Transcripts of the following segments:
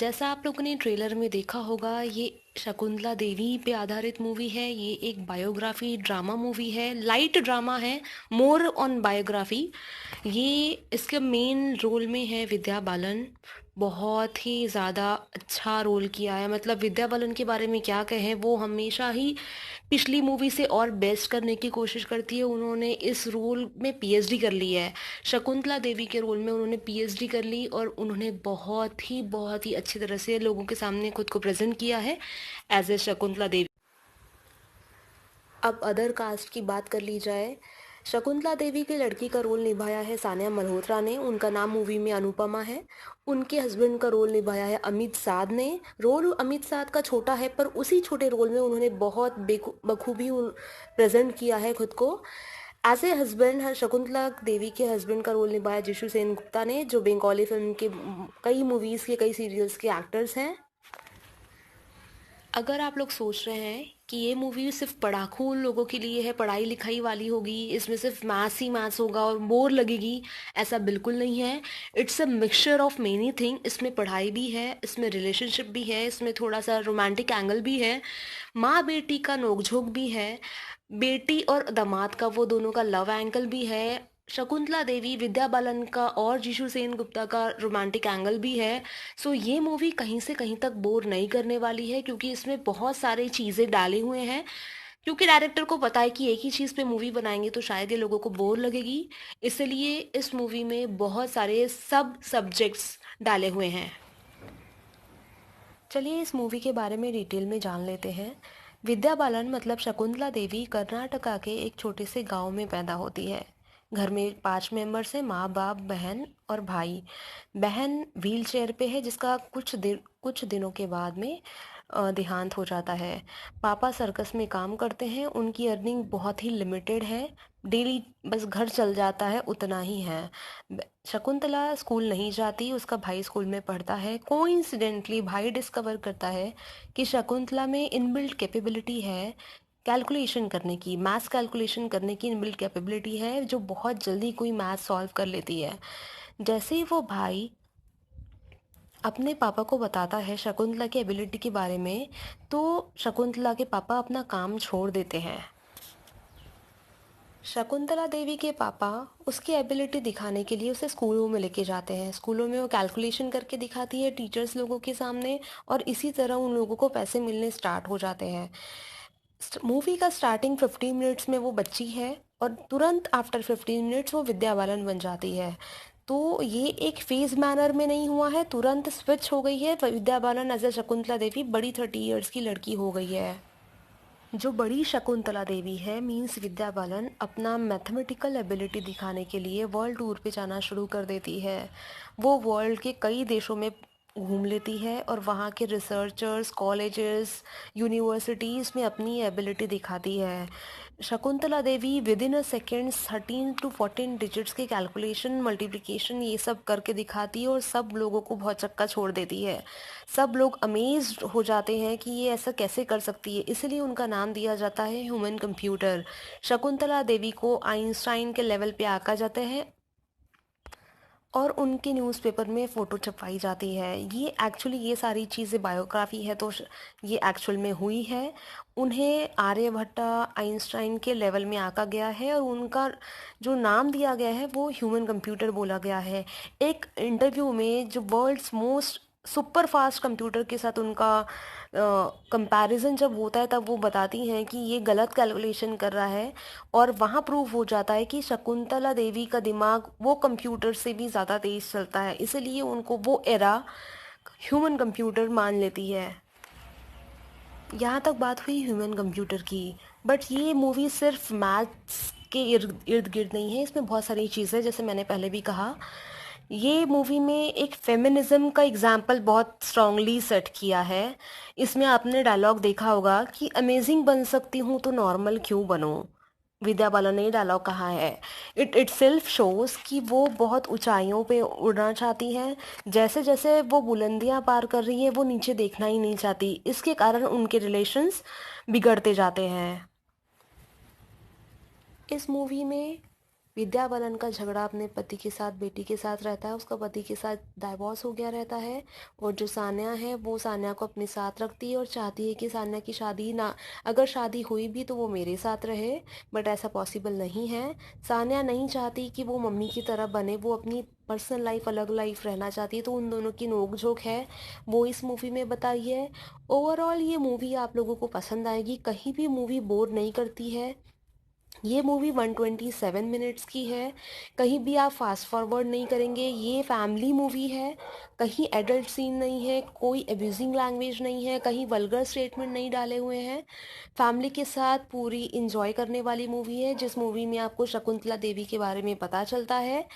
जैसा आप लोगों ने ट्रेलर में देखा होगा, ये शकुंतला देवी पे आधारित मूवी है। ये एक बायोग्राफी ड्रामा मूवी है, लाइट ड्रामा है, मोर ऑन बायोग्राफी। ये इसके मेन रोल में है विद्या बालन। बहुत ही ज़्यादा अच्छा रोल किया है। मतलब विद्या बालन के बारे में क्या कहें, वो हमेशा ही पिछली मूवी से और बेस्ट करने की कोशिश करती है। उन्होंने इस रोल में पीएचडी कर ली है। शकुंतला देवी के रोल में उन्होंने पीएचडी कर ली और उन्होंने बहुत ही अच्छी तरह से लोगों के सामने खुद को प्रेजेंट किया है एज ए शकुंतला देवी। अब अदर कास्ट की बात कर ली जाए, शकुंतला देवी की लड़की का रोल निभाया है सानिया मल्होत्रा ने। उनका नाम मूवी में अनुपमा है। उनके हस्बैंड का रोल निभाया है अमित साध ने। रोल अमित साध का छोटा है, पर उसी छोटे रोल में उन्होंने बहुत बखूबी प्रेजेंट किया है खुद को। As a husband Shakuntala Devi के हस्बैंड का रोल निभाया जिशु सेन गुप्ता ने, जो बंगाली फिल्म के कई मूवीज़ के कई सीरियल्स के एक्टर्स हैं। अगर आप लोग सोच रहे हैं कि ये मूवी सिर्फ पढ़ाकू लोगों के लिए है, पढ़ाई लिखाई वाली होगी, इसमें सिर्फ मैथ्स ही मैथ्स होगा और बोर लगेगी, ऐसा बिल्कुल नहीं है। It's a mixture of many thing. इसमें पढ़ाई भी है, इसमें रिलेशनशिप भी है, इसमें थोड़ा सा रोमांटिक एंगल भी है, माँ बेटी का नोकझोंक भी है, बेटी और दामाद का वो दोनों का लव एंगल भी है, शकुंतला देवी विद्या बालन का और जीशु सेन गुप्ता का रोमांटिक एंगल भी है। सो ये मूवी कहीं से कहीं तक बोर नहीं करने वाली है, क्योंकि इसमें बहुत सारी चीज़ें डाले हुए हैं। क्योंकि डायरेक्टर को पता है कि एक ही चीज़ पे मूवी बनाएंगे तो शायद ये लोगों को बोर लगेगी, इसलिए इस मूवी में बहुत सारे सब सब्जेक्ट्स डाले हुए हैं। चलिए इस मूवी के बारे में डिटेल में जान लेते हैं। विद्या बालन मतलब शकुंतला देवी कर्नाटका के एक छोटे से गांव में पैदा होती है। घर में 5 मेंबर्स हैं, माँ बाप बहन और भाई। बहन व्हील चेयर पे है, जिसका कुछ दिनों के बाद में देहांत हो जाता है। पापा सर्कस में काम करते हैं, उनकी अर्निंग बहुत ही लिमिटेड है। डेली बस घर चल जाता है, उतना ही है। शकुंतला स्कूल नहीं जाती, उसका भाई स्कूल में पढ़ता है। कोइंसिडेंटली भाई डिस्कवर करता है कि शकुंतला में इनबिल्ट कैपेबिलिटी है कैलकुलेशन करने की, मैथ्स कैलकुलेशन करने की इनबिल्ट कैपेबिलिटी है, जो बहुत जल्दी कोई मैथ सॉल्व कर लेती है। जैसे ही वो भाई अपने पापा को बताता है शकुंतला की एबिलिटी के बारे में, तो शकुंतला के पापा अपना काम छोड़ देते हैं। शकुंतला देवी के पापा उसकी एबिलिटी दिखाने के लिए उसे स्कूलों में लेके जाते हैं। स्कूलों में वो कैलकुलेशन करके दिखाती है टीचर्स लोगों के सामने, और इसी तरह उन लोगों को पैसे मिलने स्टार्ट हो जाते हैं। मूवी का स्टार्टिंग 15 मिनट्स में वो बच्ची है, और तुरंत आफ्टर 15 मिनट्स वो विद्या बालन बन जाती है। तो ये एक फेज मैनर में नहीं हुआ है, तुरंत स्विच हो गई है। विद्या बालन एज ए शकुंतला देवी बड़ी 30 इयर्स की लड़की हो गई है। जो बड़ी शकुंतला देवी है मीन्स विद्या बालन अपना मैथमेटिकल एबिलिटी दिखाने के लिए वर्ल्ड टूर पे जाना शुरू कर देती है। वो वर्ल्ड के कई देशों में घूम लेती है और वहाँ के रिसर्चर्स, कॉलेजेस, यूनिवर्सिटीज़ में अपनी एबिलिटी दिखाती है। Shakuntala Devi within a second 13 to 14 digits के कैलकुलेशन, मल्टीप्लिकेशन ये सब करके दिखाती है और सब लोगों को बहुत चक्का छोड़ देती है। सब लोग अमेज्ड हो जाते हैं कि ये ऐसा कैसे कर सकती है, इसलिए उनका नाम दिया जाता है ह्यूमन कंप्यूटर। शकुंतला देवी को आइंस्टाइन के लेवल पे आंका जाता है और उनके न्यूज़पेपर में फ़ोटो छपवाई जाती है। ये सारी चीज़ें बायोग्राफी है, तो ये एक्चुअल में हुई है। उन्हें आर्यभट्ट आइंस्टाइन के लेवल में आंका गया है और उनका जो नाम दिया गया है वो ह्यूमन कंप्यूटर बोला गया है। एक इंटरव्यू में जो world's most super fast computer के साथ उनका कंपैरिजन जब होता है, तब वो बताती हैं कि ये गलत कैलकुलेशन कर रहा है, और वहाँ प्रूव हो जाता है कि शकुंतला देवी का दिमाग वो कंप्यूटर से भी ज़्यादा तेज़ चलता है, इसलिए उनको वो एरा ह्यूमन कंप्यूटर मान लेती है। यहाँ तक बात हुई ह्यूमन कंप्यूटर की, बट ये मूवी सिर्फ मैथ्स के इर्द इर्द गिर्द नहीं है। इसमें बहुत सारी चीज़ें, जैसे मैंने पहले भी कहा, ये मूवी में एक फेमिनिज्म का एग्जाम्पल बहुत स्ट्रांगली सेट किया है। इसमें आपने डायलॉग देखा होगा कि अमेजिंग बन सकती हूँ तो नॉर्मल क्यों बनूँ। विद्या बालन ने डायलॉग कहा है। इट सेल्फ शोज कि वो बहुत ऊंचाइयों पे उड़ना चाहती हैं। जैसे जैसे वो बुलंदियां पार कर रही है, वो नीचे देखना ही नहीं चाहती। इसके कारण उनके रिलेशंस बिगड़ते जाते हैं। इस मूवी में विद्या बालन का झगड़ा अपने पति के साथ, बेटी के साथ रहता है। उसका पति के साथ डाइवोर्स हो गया रहता है और जो सान्या है वो सान्या को अपने साथ रखती है और चाहती है कि सान्या की शादी ना, अगर शादी हुई भी तो वो मेरे साथ रहे, बट ऐसा पॉसिबल नहीं है। सान्या नहीं चाहती कि वो मम्मी की तरह बने, वो अपनी पर्सनल लाइफ अलग लाइफ रहना चाहती है। तो उन दोनों की नोक-झोंक है, वो इस मूवी में बताई है। ओवरऑल ये मूवी आप लोगों को पसंद आएगी, कहीं भी मूवी बोर नहीं करती है। ये मूवी 127 मिनट्स की है, कहीं भी आप फास्ट फॉरवर्ड नहीं करेंगे। ये फैमिली मूवी है, कहीं एडल्ट सीन नहीं है, कोई अब्यूजिंग लैंग्वेज नहीं है, कहीं वल्गर स्टेटमेंट नहीं डाले हुए हैं। फैमिली के साथ पूरी इंजॉय करने वाली मूवी है, जिस मूवी में आपको शकुंतला देवी के बारे में पता चलता है।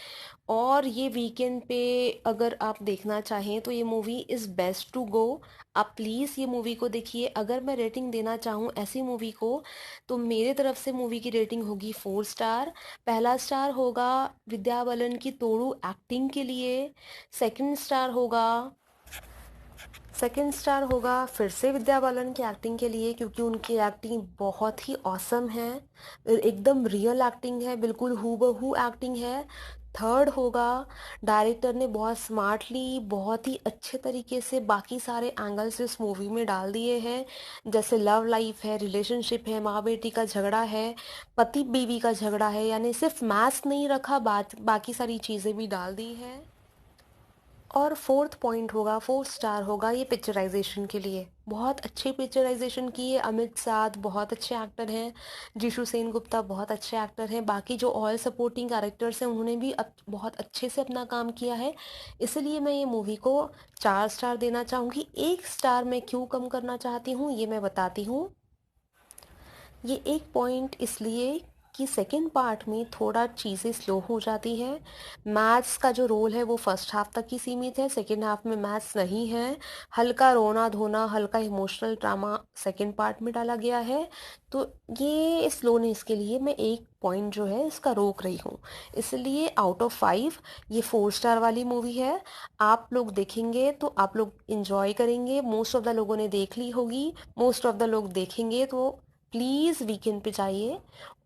और ये वीकेंड पे अगर आप देखना चाहें तो ये movie is best to go. आप प्लीज़ ये मूवी को देखिए। अगर मैं रेटिंग देना चाहूँ ऐसी मूवी को, तो मेरे तरफ से मूवी की रेटिंग होगी 4 स्टार। पहला स्टार होगा विद्या बालन की तोड़ू एक्टिंग के लिए। सेकंड स्टार होगा सेकंड स्टार होगा फिर से विद्या बालन की एक्टिंग के लिए, क्योंकि उनकी एक्टिंग बहुत ही ऑसम है, एकदम रियल एक्टिंग है, बिल्कुल हूबहू एक्टिंग है। थर्ड होगा, डायरेक्टर ने बहुत स्मार्टली, बहुत ही अच्छे तरीके से बाकी सारे एंगल्स इस मूवी में डाल दिए हैं, जैसे लव लाइफ है, रिलेशनशिप है, माँ बेटी का झगड़ा है, पति बीवी का झगड़ा है, यानी सिर्फ मैथ्स नहीं रखा, बाकी सारी चीज़ें भी डाल दी हैं। और फोर्थ पॉइंट होगा, फोर्थ स्टार होगा ये पिक्चराइजेशन के लिए। बहुत अच्छी पिक्चराइजेशन की है, अमित साध बहुत अच्छे एक्टर हैं, जीशु सेन गुप्ता बहुत अच्छे एक्टर हैं, बाकी जो ऑल सपोर्टिंग कैरेक्टर्स हैं उन्होंने भी बहुत अच्छे से अपना काम किया है। इसलिए मैं ये मूवी को 4 स्टार देना चाहूँगी। 1 स्टार मैं क्यों कम करना चाहती हूँ ये मैं बताती हूँ। ये एक पॉइंट इसलिए कि सेकंड पार्ट में थोड़ा चीज़ें स्लो हो जाती है। मैथ्स का जो रोल है वो फर्स्ट हाफ तक ही सीमित है, सेकंड हाफ में मैथ्स नहीं है। हल्का रोना धोना, हल्का इमोशनल ड्रामा सेकंड पार्ट में डाला गया है। तो ये स्लोनेस के लिए मैं एक पॉइंट जो है इसका रोक रही हूँ। इसलिए आउट ऑफ 5 ये 4 स्टार वाली मूवी है। आप लोग देखेंगे तो आप लोग इंजॉय करेंगे। मोस्ट ऑफ द लोगों ने देख ली होगी, मोस्ट ऑफ द लोग देखेंगे, तो प्लीज़ वीकेंड पे जाइए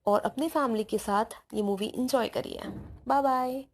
और अपनी फैमिली के साथ ये मूवी एंजॉय करिए। Bye bye.